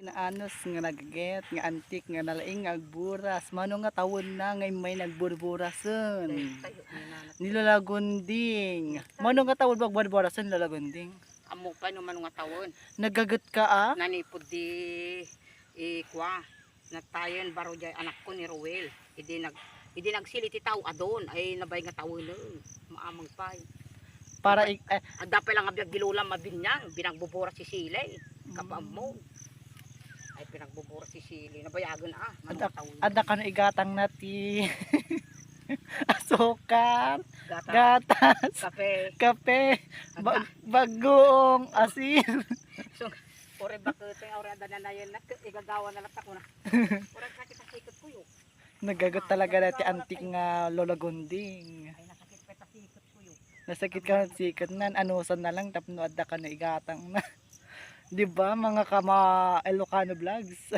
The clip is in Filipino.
Naanos nga nagaget nga antik nga nalaing nga agburas mano nga tawon na ngay may nagburburason nilalagunding mano nga tawon bagburburason nilalagunding Amo pa no man nga tawon. nagaget ka Nanipod di ikwa. Natayon baro jay anak ko ni Ruel. Idi nagsiliti taw adon ay nabay nga tawon no. Maamang pay. para Adda pa lang abiyag gilulam mabinyang binagbubura si Silay. Kapamo. Ay pinagbubura si Silay. Nabayagan tawon. ada kano igatang nati asukar Gata. gatas Kape. kape bagoong asin So, ore bakit ore ada na yan nak igagawa na latak ko na. Ore sakit sa sikot ko yo. nagagot talaga dati antik nga lolagunding Ay nasakit pa sa sikot ko yo. nasakit ka ng sikat nan anusan na lang tapno adda ka na igatang na di ba mga kama Ilocano vlogs